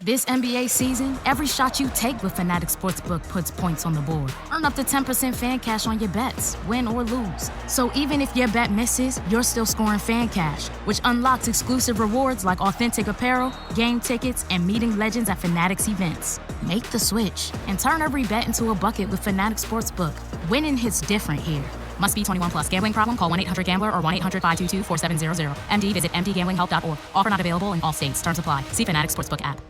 This NBA season, every shot you take with Fanatic Sportsbook puts points on the board. Earn up to 10% fan cash on your bets, win or lose. So even if your bet misses, you're still scoring fan cash, which unlocks exclusive rewards like authentic apparel, game tickets, and meeting legends at Fanatic's events. Make the switch and turn every bet into a bucket with Fanatic Sportsbook. Winning hits different here. Must be 21 plus. Gambling problem? Call 1-800-GAMBLER or 1-800-522-4700. MD visit mdgamblinghelp.org. Offer not available in all states. Terms apply. See Fanatic Sportsbook app.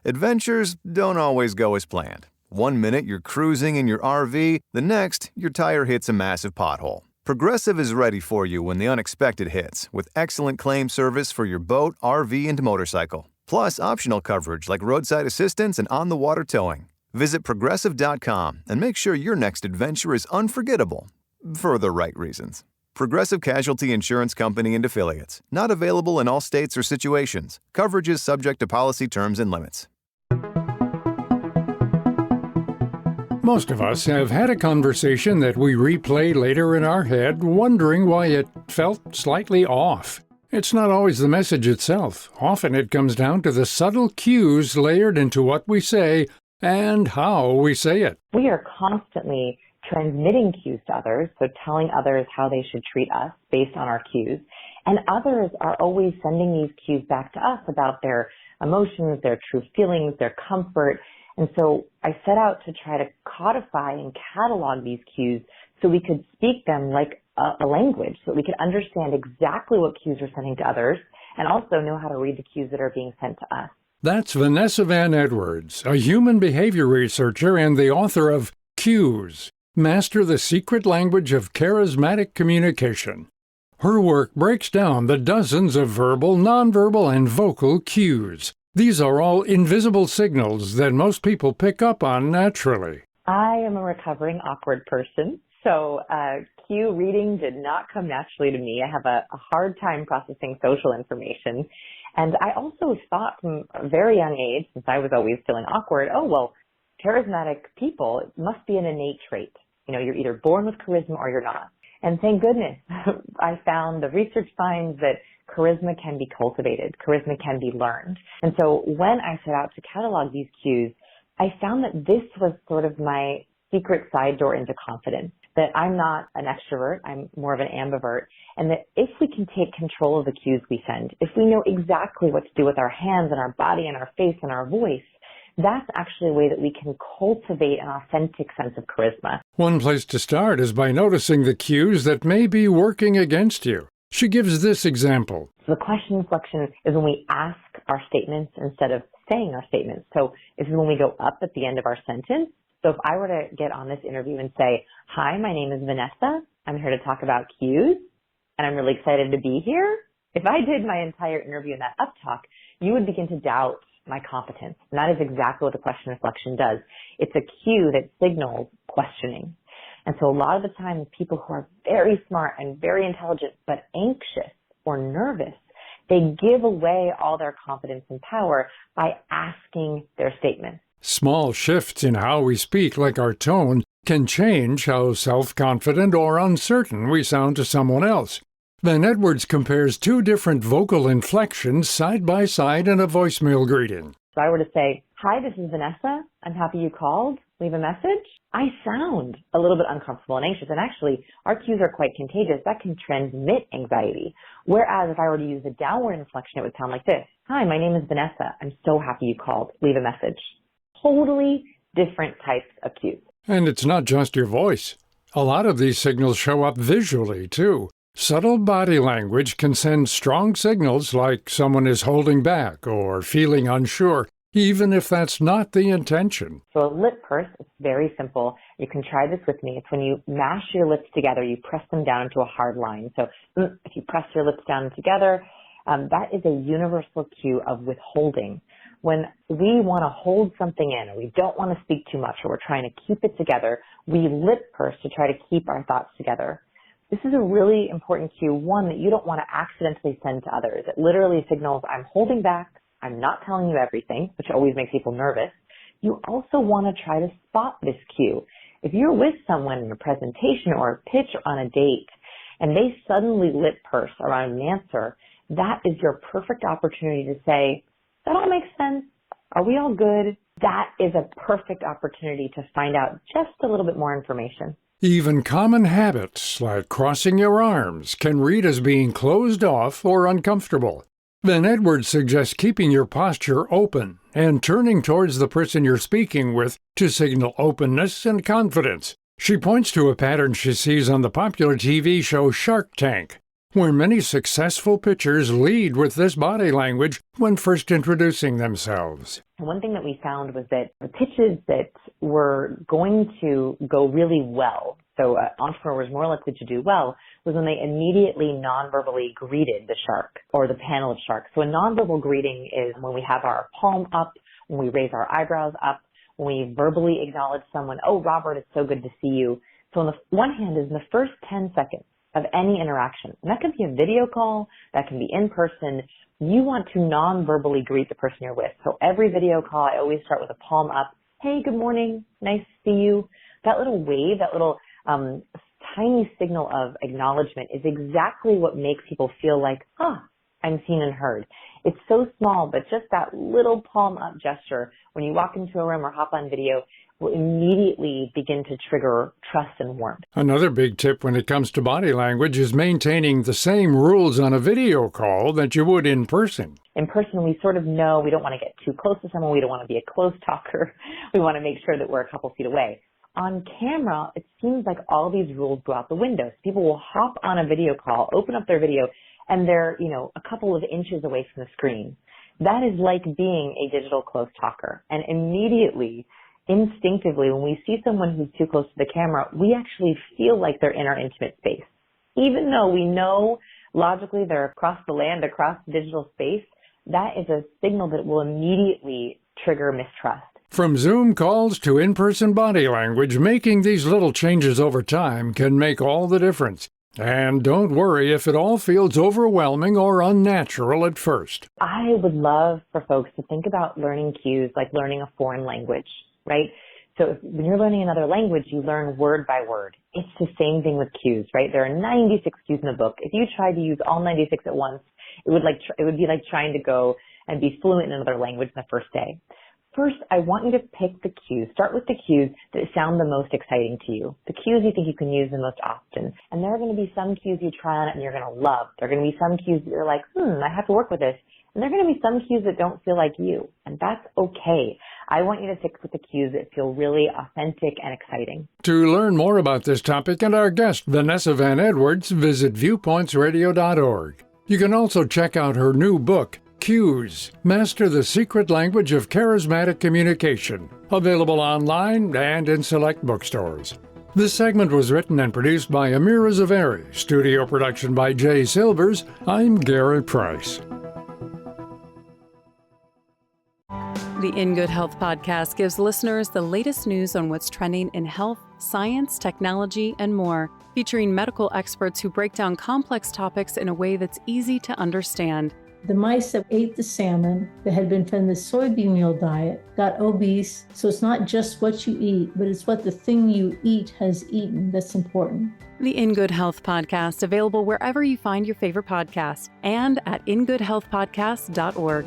Adventures don't always go as planned. One minute you're cruising in your RV, the next your tire hits a massive pothole. Progressive is ready for you when the unexpected hits, with excellent claim service for your boat, RV, and motorcycle. Plus optional coverage like roadside assistance and on-the-water towing. Visit Progressive.com and make sure your next adventure is unforgettable, for the right reasons. Progressive Casualty Insurance Company and Affiliates. Not available in all states or situations. Coverage is subject to policy terms and limits. Most of us have had a conversation that we replay later in our head, wondering why it felt slightly off. It's not always the message itself. Often it comes down to the subtle cues layered into what we say and how we say it. We are constantly transmitting cues to others, so telling others how they should treat us based on our cues. And others are always sending these cues back to us about their emotions, their true feelings, their comfort. And so I set out to try to codify and catalog these cues so we could speak them like a language, so we could understand exactly what cues we're sending to others and also know how to read the cues that are being sent to us. That's Vanessa Van Edwards, a human behavior researcher and the author of Cues, Master the Secret Language of Charismatic Communication. Her work breaks down the dozens of verbal, nonverbal, and vocal cues. These are all invisible signals that most people pick up on naturally. I am a recovering awkward person, so cue reading did not come naturally to me. I have a hard time processing social information. And I also thought from a very young age, since I was always feeling awkward, oh, well, charismatic people, it must be an innate trait. You know, you're either born with charisma or you're not. And thank goodness, I found the research finds that charisma can be cultivated. Charisma can be learned. And so when I set out to catalog these cues, I found that this was sort of my secret side door into confidence, that I'm not an extrovert, I'm more of an ambivert, and that if we can take control of the cues we send, if we know exactly what to do with our hands and our body and our face and our voice, that's actually a way that we can cultivate an authentic sense of charisma. One place to start is by noticing the cues that may be working against you. She gives this example. So the question inflection is when we ask our statements instead of saying our statements. So this is when we go up at the end of our sentence. So if I were to get on this interview and say, hi, my name is Vanessa. I'm here to talk about cues, and I'm really excited to be here. If I did my entire interview in that up talk, you would begin to doubt my competence. And that is exactly what the question inflection does. It's a cue that signals questioning. And so a lot of the time, people who are very smart and very intelligent, but anxious or nervous, they give away all their confidence and power by asking their statements. Small shifts in how we speak, like our tone, can change how self-confident or uncertain we sound to someone else. Van Edwards compares two different vocal inflections side by side in a voicemail greeting. If I were to say, hi, this is Vanessa. I'm happy you called. Leave a message. I sound a little bit uncomfortable and anxious. And actually, our cues are quite contagious. That can transmit anxiety. Whereas if I were to use a downward inflection, it would sound like this. Hi, my name is Vanessa. I'm so happy you called. Leave a message. Totally different types of cues. And it's not just your voice. A lot of these signals show up visually, too. Subtle body language can send strong signals like someone is holding back or feeling unsure, even if that's not the intention. So a lip purse, it's very simple. You can try this with me. It's when you mash your lips together, you press them down into a hard line. So if you press your lips down together, that is a universal cue of withholding. When we want to hold something in, or we don't want to speak too much, or we're trying to keep it together, we lip purse to try to keep our thoughts together. This is a really important cue, one that you don't want to accidentally send to others. It literally signals, I'm holding back, I'm not telling you everything, which always makes people nervous. You also want to try to spot this cue. If you're with someone in a presentation or a pitch or on a date, and they suddenly lip purse around an answer, that is your perfect opportunity to say, that all makes sense. Are we all good? That is a perfect opportunity to find out just a little bit more information. Even common habits, like crossing your arms, can read as being closed off or uncomfortable. Van Edwards suggests keeping your posture open and turning towards the person you're speaking with to signal openness and confidence. She points to a pattern she sees on the popular TV show Shark Tank, where many successful pitchers lead with this body language when first introducing themselves. One thing that we found was that the pitches that were going to go really well, so an entrepreneur was more likely to do well, was when they immediately non-verbally greeted the shark or the panel of sharks. So a non-verbal greeting is when we have our palm up, when we raise our eyebrows up, when we verbally acknowledge someone, oh, Robert, it's so good to see you. So on the one hand is in the first 10 seconds of any interaction. And that could be a video call, that can be in person. You want to non-verbally greet the person you're with. So every video call, I always start with a palm up. Hey, good morning. Nice to see you. That little wave, that little tiny signal of acknowledgement is exactly what makes people feel like, I'm seen and heard. It's so small, but just that little palm up gesture when you walk into a room or hop on video will immediately begin to trigger trust and warmth. Another big tip when it comes to body language is maintaining the same rules on a video call that you would in person. In person, we sort of know we don't want to get too close to someone. We don't want to be a close talker. We want to make sure that we're a couple feet away. On camera, it seems like all these rules go out the window. So people will hop on a video call, open up their video, and they're, a couple of inches away from the screen. That is like being a digital close talker. And immediately, instinctively, when we see someone who's too close to the camera, we actually feel like they're in our intimate space. Even though we know logically they're across the land, across the digital space, that is a signal that will immediately trigger mistrust. From Zoom calls to in-person body language, making these little changes over time can make all the difference. And don't worry if it all feels overwhelming or unnatural at first. I would love for folks to think about learning cues like learning a foreign language, right? So when you're learning another language, you learn word by word. It's the same thing with cues, right? There are 96 cues in the book. If you tried to use all 96 at once, it would be like trying to go and be fluent in another language in the first day. First, I want you to pick the cues. Start with the cues that sound the most exciting to you, the cues you think you can use the most often. And there are going to be some cues you try on it and you're going to love. There are going to be some cues that you're like, I have to work with this. And there are going to be some cues that don't feel like you. And that's okay. I want you to stick with the cues that feel really authentic and exciting. To learn more about this topic and our guest, Vanessa Van Edwards, visit viewpointsradio.org. You can also check out her new book, Cues, Master the Secret Language of Charismatic Communication, available online and in select bookstores. This segment was written and produced by Amirah Zaveri, studio production by Jay Silvers. I'm Gary Price. The In Good Health podcast gives listeners the latest news on what's trending in health, science, technology, and more, featuring medical experts who break down complex topics in a way that's easy to understand. The mice that ate the salmon that had been fed the soybean meal diet got obese. So it's not just what you eat, but it's what the thing you eat has eaten that's important. The In Good Health podcast, available wherever you find your favorite podcasts and at ingoodhealthpodcast.org.